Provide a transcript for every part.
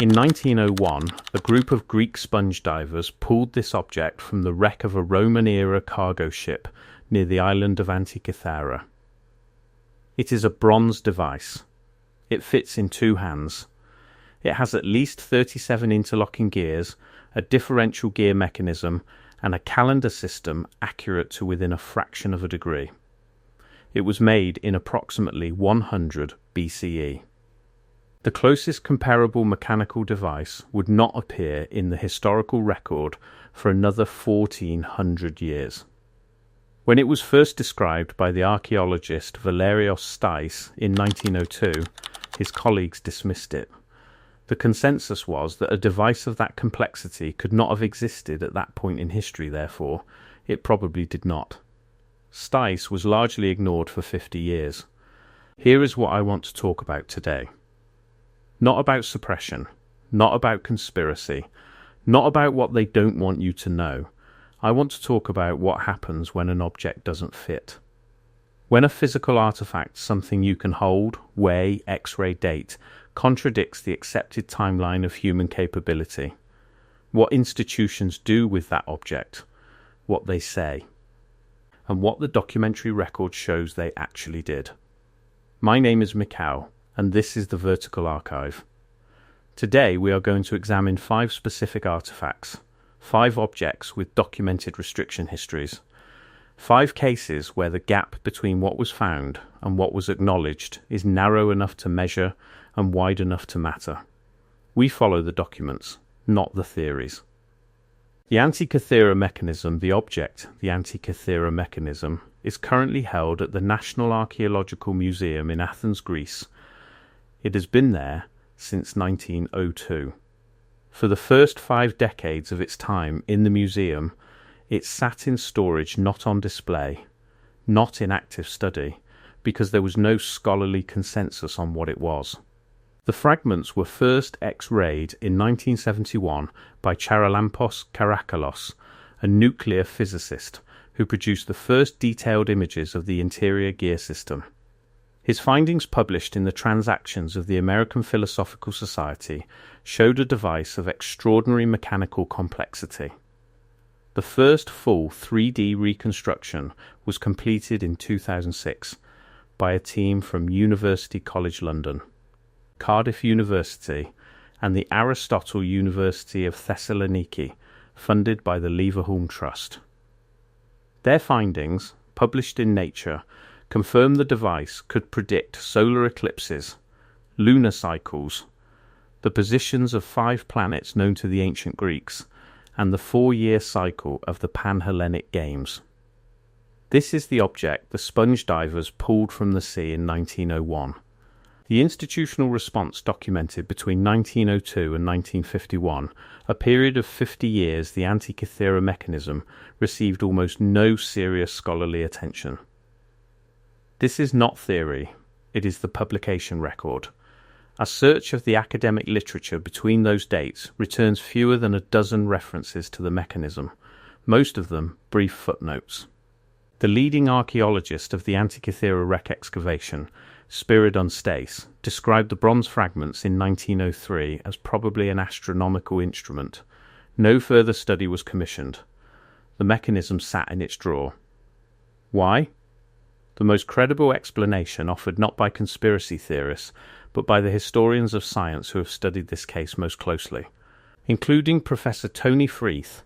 In 1901, a group of Greek sponge divers pulled this object from the wreck of a Roman-era cargo ship near the island of Antikythera. It is a bronze device. It fits in two hands. It has at least 37 interlocking gears, a differential gear mechanism, and a calendar system accurate to within a fraction of a degree. It was made in approximately 100 BCE. The closest comparable mechanical device would not appear in the historical record for another 1400 years. When it was first described by the archaeologist Valerios Stais in 1902, his colleagues dismissed it. The consensus was that a device of that complexity could not have existed at that point in history, therefore, it probably did not. Stais was largely ignored for 50 years. Here is what I want to talk about today. Not about suppression, not about conspiracy, not about what they don't want you to know. I want to talk about what happens when an object doesn't fit. When a physical artifact, something you can hold, weigh, X-ray date, contradicts the accepted timeline of human capability. What institutions do with that object, what they say, and what the documentary record shows they actually did. My name is Mikhail, and this is the Vertical Archive. Today we are going to examine 5 specific artifacts, 5 objects with documented restriction histories, 5 cases where the gap between what was found and what was acknowledged is narrow enough to measure and wide enough to matter. We follow the documents, not the theories. The Antikythera Mechanism, the object, the Antikythera Mechanism, is currently held at the National Archaeological Museum in Athens, Greece. It has been there since 1902. For the first 5 decades of its time in the museum, it sat in storage, not on display, not in active study, because there was no scholarly consensus on what it was. The fragments were first X-rayed in 1971 by Charalampos Karakalos, a nuclear physicist who produced the first detailed images of the interior gear system. His findings, published in the Transactions of the American Philosophical Society, showed a device of extraordinary mechanical complexity. The first full 3D reconstruction was completed in 2006 by a team from University College London, Cardiff University, and the Aristotle University of Thessaloniki, funded by the Leverhulme Trust. Their findings, published in Nature, confirmed the device could predict solar eclipses, lunar cycles, the positions of 5 planets known to the ancient Greeks, and the 4-year cycle of the Pan-Hellenic Games. This is the object the sponge divers pulled from the sea in 1901. The institutional response documented between 1902 and 1951, a period of 50 years the Antikythera Mechanism, received almost no serious scholarly attention. This is not theory, it is the publication record. A search of the academic literature between those dates returns fewer than a dozen references to the mechanism, most of them brief footnotes. The leading archaeologist of the Antikythera wreck excavation, Spiridon Stais, described the bronze fragments in 1903 as probably an astronomical instrument. No further study was commissioned. The mechanism sat in its drawer. Why? The most credible explanation, offered not by conspiracy theorists, but by the historians of science who have studied this case most closely, including Professor Tony Freeth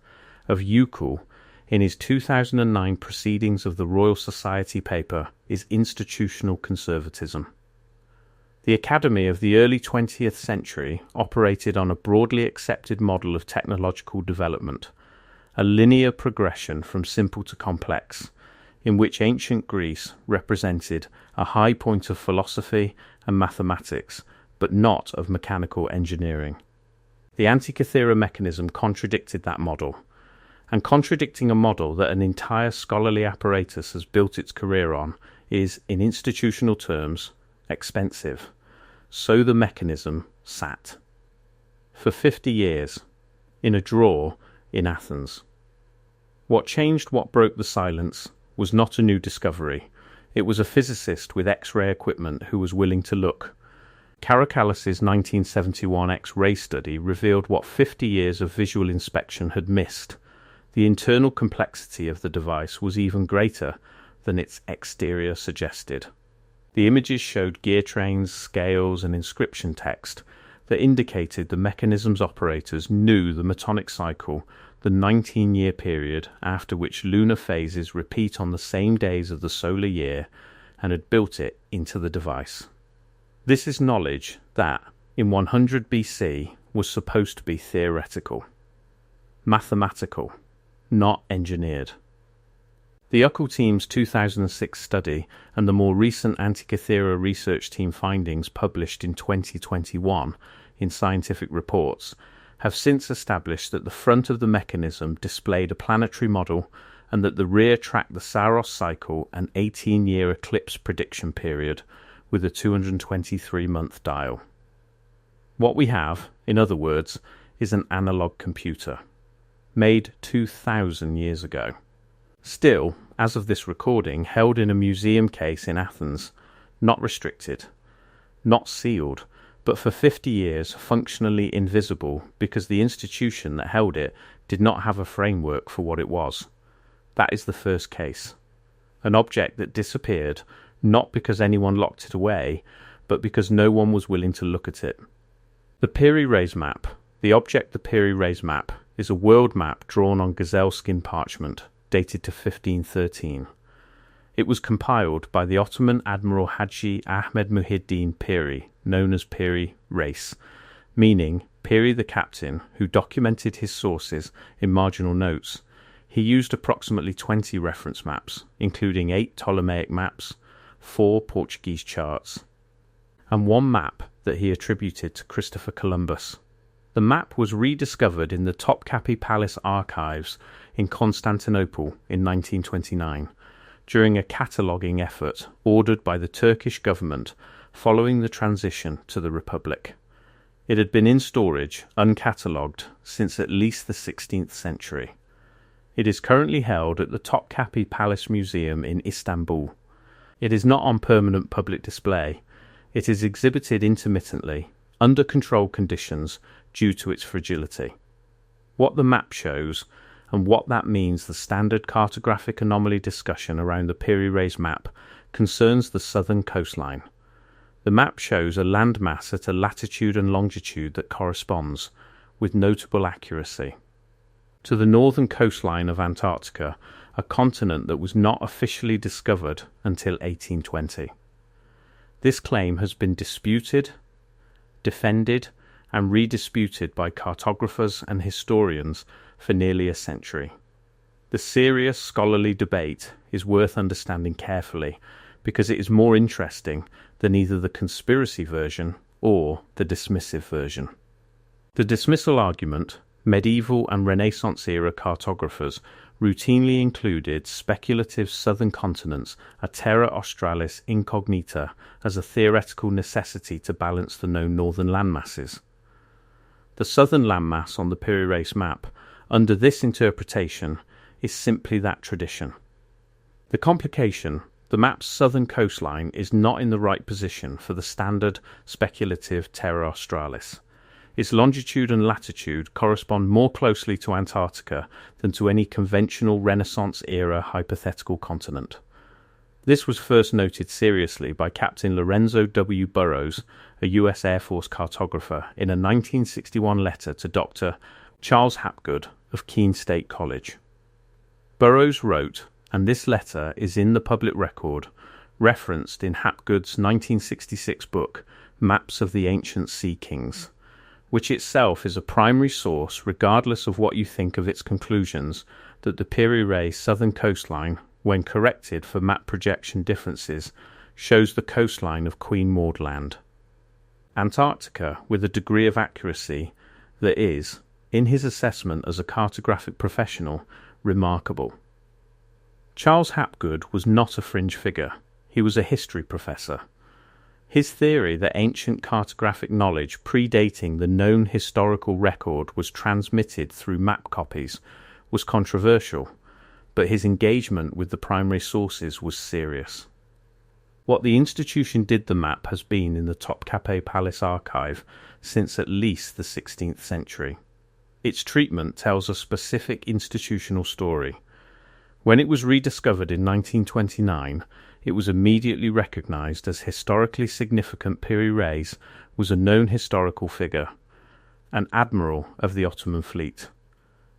of UCL in his 2009 Proceedings of the Royal Society paper, is institutional conservatism. The Academy of the early 20th century operated on a broadly accepted model of technological development, a linear progression from simple to complex, in which ancient Greece represented a high point of philosophy and mathematics, but not of mechanical engineering. The Antikythera Mechanism contradicted that model, and contradicting a model that an entire scholarly apparatus has built its career on is, in institutional terms, expensive. So the mechanism sat. For 50 years, in a drawer in Athens. What changed, what broke the silence, was not a new discovery. It was a physicist with X-ray equipment who was willing to look. Caracallis's 1971 X-ray study revealed what 50 years of visual inspection had missed. The internal complexity of the device was even greater than its exterior suggested. The images showed gear trains, scales, and inscription text that indicated the mechanism's operators knew the metonic cycle, the 19-year period after which lunar phases repeat on the same days of the solar year, and had built it into the device. This is knowledge that, in 100 BC, was supposed to be theoretical, mathematical, not engineered. The UCL team's 2006 study and the more recent Antikythera research team findings published in 2021 in Scientific Reports have since established that the front of the mechanism displayed a planetary model and that the rear tracked the Saros cycle and 18-year eclipse prediction period with a 223-month dial. What we have, in other words, is an analog computer, made 2,000 years ago. Still, as of this recording, held in a museum case in Athens, not restricted, not sealed, but for 50 years functionally invisible because the institution that held it did not have a framework for what it was. That is the first case. An object that disappeared, not because anyone locked it away, but because no one was willing to look at it. The Piri Reis Map, the object the Piri Reis Map, is a world map drawn on gazelle skin parchment, dated to 1513. It was compiled by the Ottoman Admiral Haji Ahmed Muhiddin Piri, known as Piri Reis, meaning Piri the captain, who documented his sources in marginal notes. He used approximately 20 reference maps, including 8 Ptolemaic maps, 4 Portuguese charts, and 1 map that he attributed to Christopher Columbus. The map was rediscovered in the Topkapi Palace archives in Constantinople in 1929 during a cataloguing effort ordered by the Turkish government following the transition to the Republic. It had been in storage, uncatalogued, since at least the 16th century. It is currently held at the Topkapi Palace Museum in Istanbul. It is not on permanent public display. It is exhibited intermittently, under controlled conditions due to its fragility. What the map shows, and what that means the standard cartographic anomaly discussion around the Piri Reis Map, concerns the southern coastline. The map shows a landmass at a latitude and longitude that corresponds, with notable accuracy, to the northern coastline of Antarctica, a continent that was not officially discovered until 1820. This claim has been disputed, defended, and redisputed by cartographers and historians for nearly a century. The serious scholarly debate is worth understanding carefully because it is more interesting than either the conspiracy version or the dismissive version. The dismissal argument, medieval and Renaissance era cartographers routinely included speculative southern continents, a terra australis incognita, as a theoretical necessity to balance the known northern landmasses. The southern landmass on the Piri Reis Map, under this interpretation, is simply that tradition. The complication, the map's southern coastline is not in the right position for the standard speculative terra australis. Its longitude and latitude correspond more closely to Antarctica than to any conventional Renaissance-era hypothetical continent. This was first noted seriously by Captain Lorenzo W. Burroughs, a U.S. Air Force cartographer, in a 1961 letter to Dr. Charles Hapgood of Keene State College. Burroughs wrote, and this letter is in the public record, referenced in Hapgood's 1966 book, Maps of the Ancient Sea Kings, which itself is a primary source, regardless of what you think of its conclusions, that the Piri Reis southern coastline, when corrected for map projection differences, shows the coastline of Queen Maud Land. Antarctica, with a degree of accuracy that is, in his assessment as a cartographic professional, remarkable. Charles Hapgood was not a fringe figure. He was a history professor. His theory that ancient cartographic knowledge predating the known historical record was transmitted through map copies was controversial, but his engagement with the primary sources was serious. What the institution did the map has been in the Topkapi Palace archive since at least the 16th century. Its treatment tells a specific institutional story. When it was rediscovered in 1929, it was immediately recognized as historically significant. Piri Reis was a known historical figure, an admiral of the Ottoman fleet.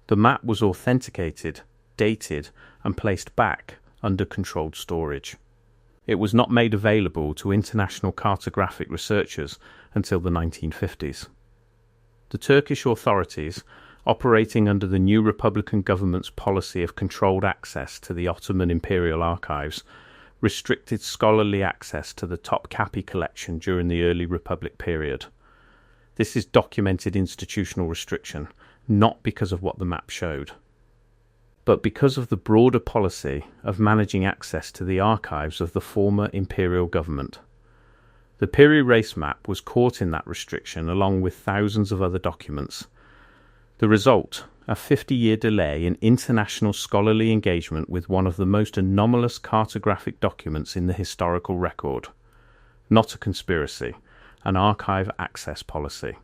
The map was authenticated, dated, and placed back under controlled storage. It was not made available to international cartographic researchers until the 1950s. The Turkish authorities, operating under the new Republican government's policy of controlled access to the Ottoman imperial archives, restricted scholarly access to the Topkapi collection during the early Republic period. This is documented institutional restriction, not because of what the map showed, but because of the broader policy of managing access to the archives of the former imperial government. The Piri Reis Map was caught in that restriction along with thousands of other documents. The result, a 50-year delay in international scholarly engagement with one of the most anomalous cartographic documents in the historical record. Not a conspiracy, an archive access policy.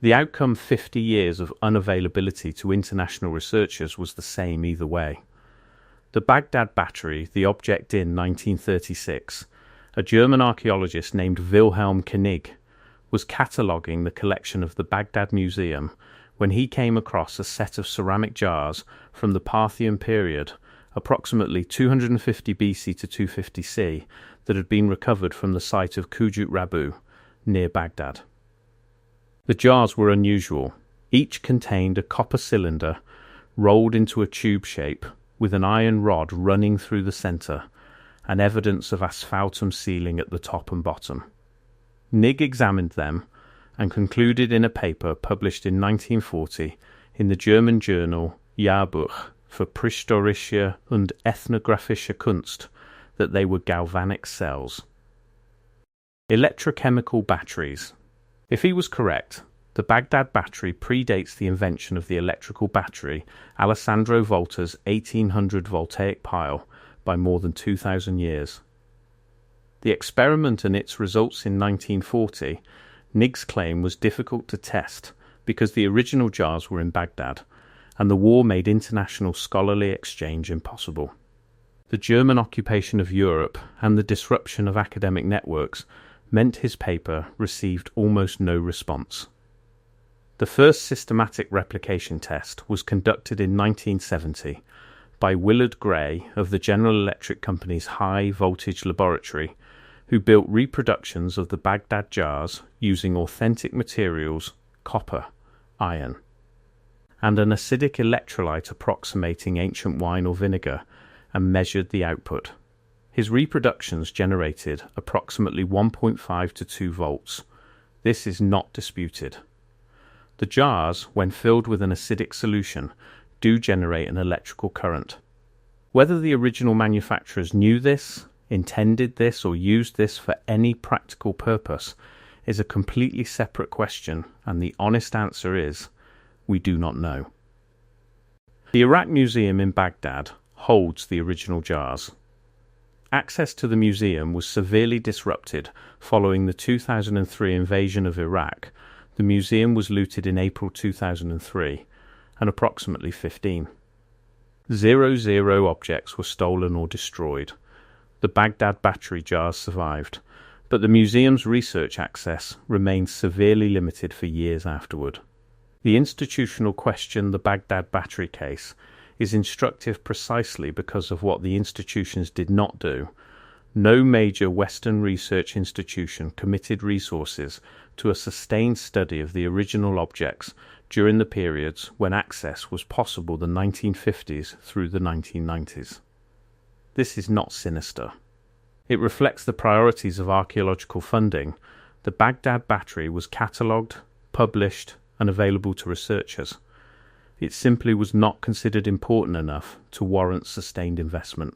The outcome, 50 years of unavailability to international researchers, was the same either way. The Baghdad Battery, the object in 1936, a German archaeologist named Wilhelm Koenig was cataloguing the collection of the Baghdad Museum when he came across a set of ceramic jars from the Parthian period, approximately 250 BC to 250 C, that had been recovered from the site of Kujut Rabu, near Baghdad. The jars were unusual. Each contained a copper cylinder rolled into a tube shape with an iron rod running through the centre and evidence of asphaltum sealing at the top and bottom. Nig examined them and concluded in a paper published in 1940 in the German journal Jahrbuch für Prähistorische und Ethnographische Kunst that they were galvanic cells. Electrochemical batteries. If he was correct, the Baghdad Battery predates the invention of the electrical battery, Alessandro Volta's 1800 voltaic pile, by more than 2,000 years. The experiment and its results in 1940, Nig's claim, was difficult to test because the original jars were in Baghdad, and the war made international scholarly exchange impossible. The German occupation of Europe and the disruption of academic networks meant his paper received almost no response. The first systematic replication test was conducted in 1970 by Willard Gray of the General Electric Company's High Voltage Laboratory, who built reproductions of the Baghdad jars using authentic materials, copper, iron, and an acidic electrolyte approximating ancient wine or vinegar, and measured the output. His reproductions generated approximately 1.5 to 2 volts. This is not disputed. The jars, when filled with an acidic solution, do generate an electrical current. Whether the original manufacturers knew this, intended this, or used this for any practical purpose is a completely separate question, and the honest answer is, we do not know. The Iraq Museum in Baghdad holds the original jars. Access to the museum was severely disrupted following the 2003 invasion of Iraq. The museum was looted in April 2003, and approximately 0 objects were stolen or destroyed. The Baghdad Battery jars survived, but the museum's research access remained severely limited for years afterward. The institutional question, the Baghdad Battery case, is instructive precisely because of what the institutions did not do. No major Western research institution committed resources to a sustained study of the original objects during the periods when access was possible, the 1950s through the 1990s. This is not sinister. It reflects the priorities of archaeological funding. The Baghdad Battery was catalogued, published, and available to researchers. It simply was not considered important enough to warrant sustained investment.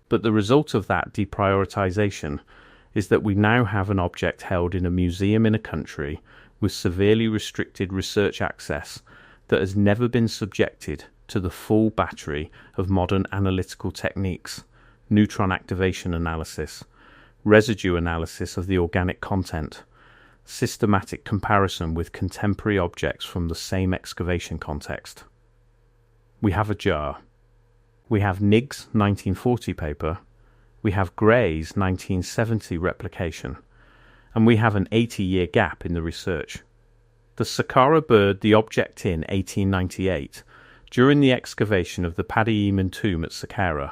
But the result of that deprioritization is that we now have an object held in a museum in a country with severely restricted research access that has never been subjected to the full battery of modern analytical techniques, neutron activation analysis, residue analysis of the organic content, systematic comparison with contemporary objects from the same excavation context. We have a jar. We have Nigg's 1940 paper, we have Gray's 1970 replication, and we have an 80-year gap in the research. The Saqqara Bird, the object in 1898, during the excavation of the Paddy-Eman tomb at Saqqara,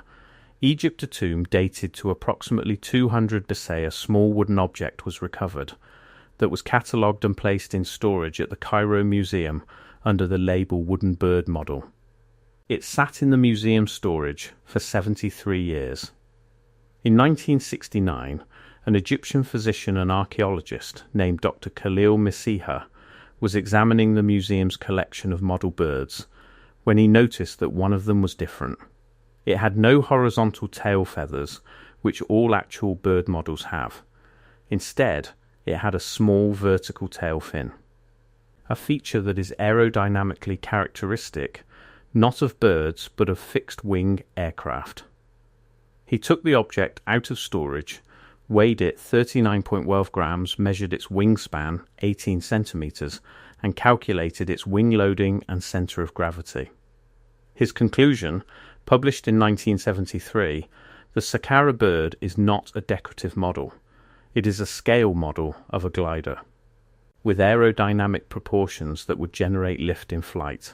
Egypt, a tomb dated to approximately 200 BC, a small wooden object was recovered that was catalogued and placed in storage at the Cairo Museum under the label Wooden Bird Model. It sat in the museum storage for 73 years. In 1969, an Egyptian physician and archaeologist named Dr. Khalil Misiha was examining the museum's collection of model birds when he noticed that one of them was different. It had no horizontal tail feathers, which all actual bird models have. Instead, it had a small vertical tail fin, a feature that is aerodynamically characteristic not of birds but of fixed-wing aircraft. He took the object out of storage, weighed it 39.12 grams, measured its wingspan 18 centimeters, and calculated its wing loading and center of gravity. His conclusion, published in 1973, the Saqqara Bird is not a decorative model. It is a scale model of a glider, with aerodynamic proportions that would generate lift in flight.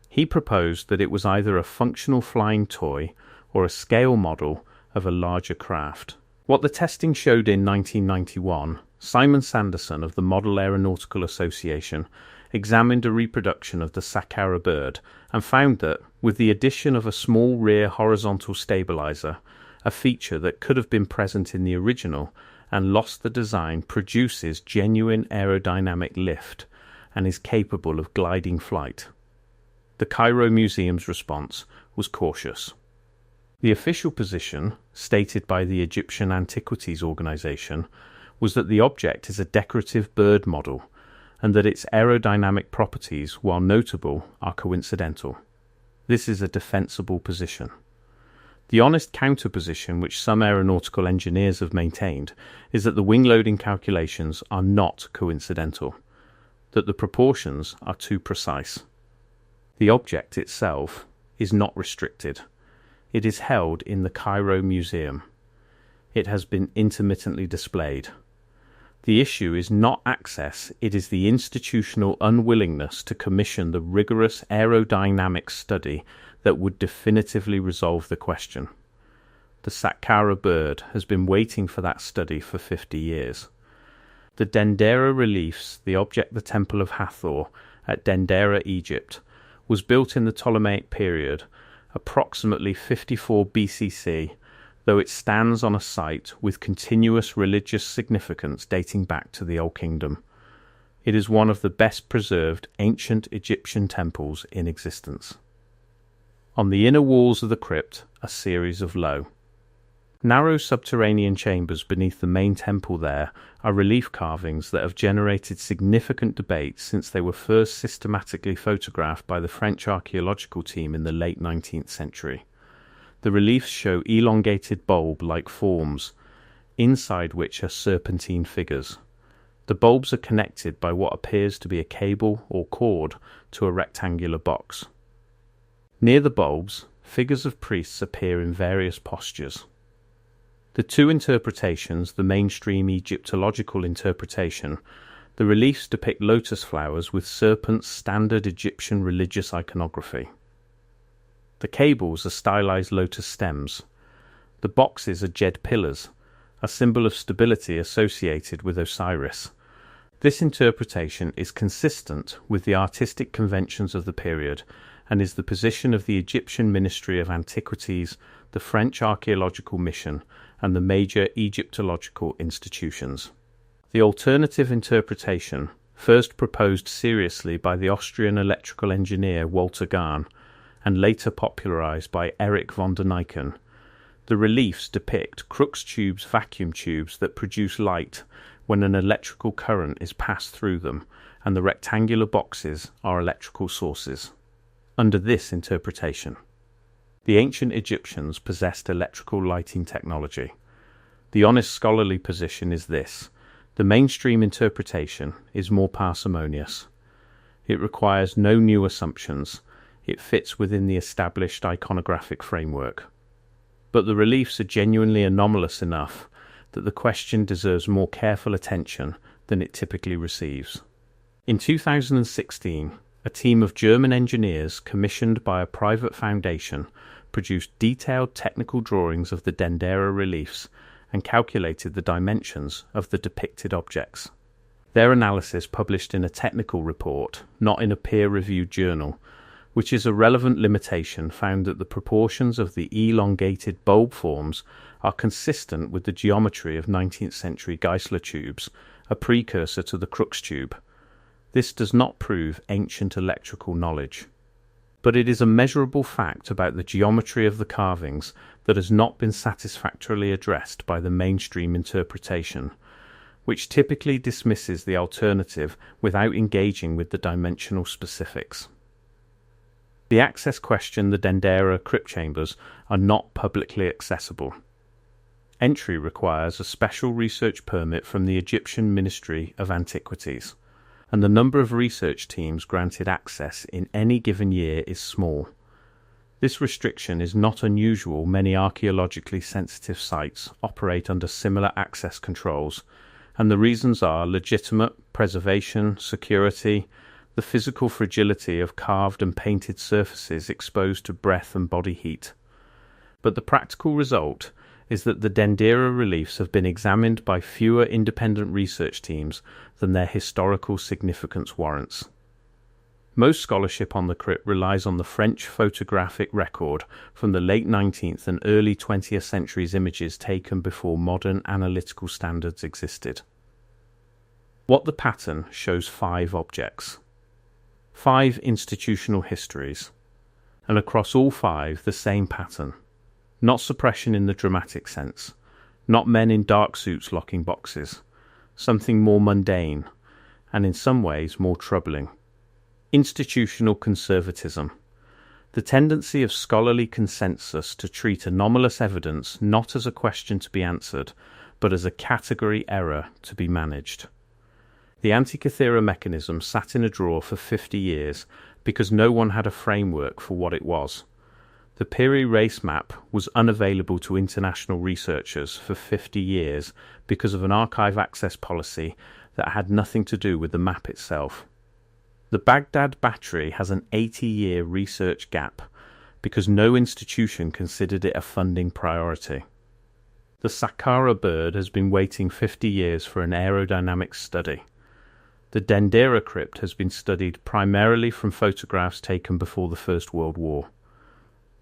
He proposed that it was either a functional flying toy or a scale model of a larger craft. What the testing showed in 1991, Simon Sanderson of the Model Aeronautical Association examined a reproduction of the Saqqara Bird and found that, with the addition of a small rear horizontal stabilizer, a feature that could have been present in the original and lost the design, produces genuine aerodynamic lift and is capable of gliding flight. The Cairo Museum's response was cautious. The official position, stated by the Egyptian Antiquities Organization, was that the object is a decorative bird model and that its aerodynamic properties, while notable, are coincidental. This is a defensible position. The honest counterposition which some aeronautical engineers have maintained is that the wing loading calculations are not coincidental, that the proportions are too precise. The object itself is not restricted. It is held in the Cairo Museum. It has been intermittently displayed. The issue is not access, it is the institutional unwillingness to commission the rigorous aerodynamic study that would definitively resolve the question. The Saqqara Bird has been waiting for that study for 50 years. The Dendera Reliefs, the object the Temple of Hathor at Dendera, Egypt, was built in the Ptolemaic period, approximately 54 BCC, though it stands on a site with continuous religious significance dating back to the Old Kingdom. It is one of the best preserved ancient Egyptian temples in existence. On the inner walls of the crypt, a series of narrow subterranean chambers beneath the main temple there are relief carvings that have generated significant debate since they were first systematically photographed by the French archaeological team in the late 19th century. The reliefs show elongated bulb-like forms, inside which are serpentine figures. The bulbs are connected by what appears to be a cable or cord to a rectangular box. Near the bulbs, figures of priests appear in various postures. The two interpretations, the mainstream Egyptological interpretation, the reliefs depict lotus flowers with serpents, standard Egyptian religious iconography. The cables are stylized lotus stems. The boxes are jed pillars, a symbol of stability associated with Osiris. This interpretation is consistent with the artistic conventions of the period and is the position of the Egyptian Ministry of Antiquities, the French Archaeological Mission, and the major Egyptological institutions. The alternative interpretation, first proposed seriously by the Austrian electrical engineer Walter Gahn, and later popularized by Erich von Däniken. The reliefs depict Crookes tubes, vacuum tubes that produce light when an electrical current is passed through them, and the rectangular boxes are electrical sources. Under this interpretation, the ancient Egyptians possessed electrical lighting technology. The honest scholarly position is this: the mainstream interpretation is more parsimonious. It requires no new assumptions. It fits within the established iconographic framework. But the reliefs are genuinely anomalous enough that the question deserves more careful attention than it typically receives. In 2016, a team of German engineers commissioned by a private foundation produced detailed technical drawings of the Dendera Reliefs and calculated the dimensions of the depicted objects. Their analysis published in a technical report, not in a peer-reviewed journal, which is a relevant limitation, found that the proportions of the elongated bulb forms are consistent with the geometry of 19th century Geissler tubes, a precursor to the crux tube. This does not prove ancient electrical knowledge, but it is a measurable fact about the geometry of the carvings that has not been satisfactorily addressed by the mainstream interpretation, which typically dismisses the alternative without engaging with the dimensional specifics. The access question: the Dendera crypt chambers are not publicly accessible. Entry requires a special research permit from the Egyptian Ministry of Antiquities, and the number of research teams granted access in any given year is small. This restriction is not unusual. Many archaeologically sensitive sites operate under similar access controls, and the reasons are legitimate: preservation, security, the physical fragility of carved and painted surfaces exposed to breath and body heat. But the practical result is that the Dendera reliefs have been examined by fewer independent research teams than their historical significance warrants. Most scholarship on the crypt relies on the French photographic record from the late 19th and early 20th centuries, images taken before modern analytical standards existed. What the pattern shows 5 objects, 5 institutional histories, and across all 5 the same pattern. Not suppression in the dramatic sense, not men in dark suits locking boxes, something more mundane, and in some ways more troubling. Institutional conservatism, the tendency of scholarly consensus to treat anomalous evidence not as a question to be answered, but as a category error to be managed. The Antikythera Mechanism sat in a drawer for 50 years because no one had a framework for what it was. The Piri Reis Map was unavailable to international researchers for 50 years because of an archive access policy that had nothing to do with the map itself. The Baghdad Battery has an 80-year research gap because no institution considered it a funding priority. The Saqqara Bird has been waiting 50 years for an aerodynamic study. The Dendera crypt has been studied primarily from photographs taken before the First World War.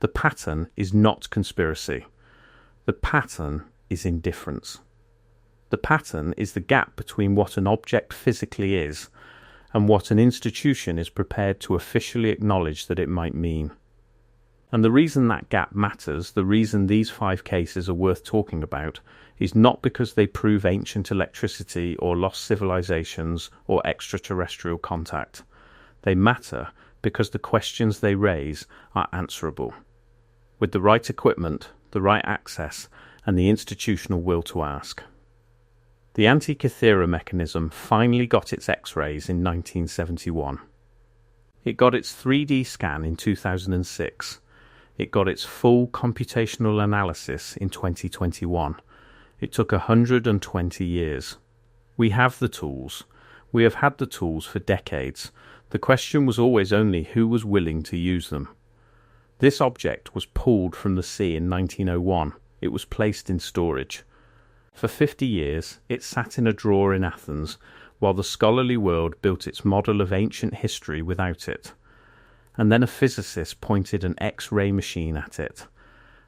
The pattern is not conspiracy. The pattern is indifference. The pattern is the gap between what an object physically is and what an institution is prepared to officially acknowledge that it might mean. And the reason that gap matters, the reason these 5 cases are worth talking about, is not because they prove ancient electricity or lost civilizations or extraterrestrial contact. They matter because the questions they raise are answerable, with the right equipment, the right access, and the institutional will to ask. The Antikythera Mechanism finally got its X-rays in 1971. It got its 3D scan in 2006. It got its full computational analysis in 2021. It took 120 years. We have the tools. We have had the tools for decades. The question was always only who was willing to use them. This object was pulled from the sea in 1901. It was placed in storage. For 50 years, it sat in a drawer in Athens, while the scholarly world built its model of ancient history without it. And then a physicist pointed an X-ray machine at it,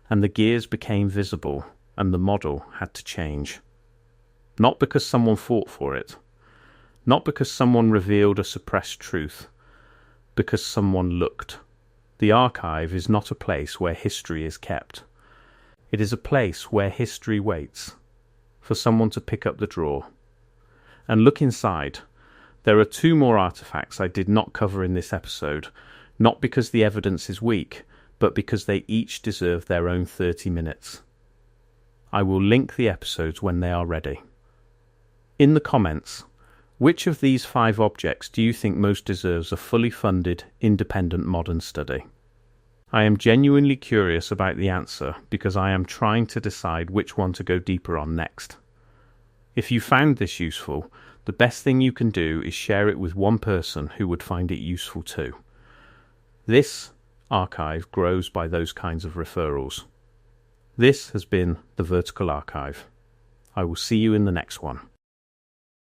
and the gears became visible, and the model had to change. Not because someone fought for it, not because someone revealed a suppressed truth, because someone looked. The archive is not a place where history is kept. It is a place where history waits for someone to pick up the drawer and look inside. There are 2 more artifacts I did not cover in this episode, not because the evidence is weak, but because they each deserve their own 30 minutes. I will link the episodes when they are ready. In the comments, which of these 5 objects do you think most deserves a fully funded, independent modern study? I am genuinely curious about the answer because I am trying to decide which one to go deeper on next. If you found this useful, the best thing you can do is share it with one person who would find it useful too. This archive grows by those kinds of referrals. This has been the Vertical Archive. I will see you in the next one.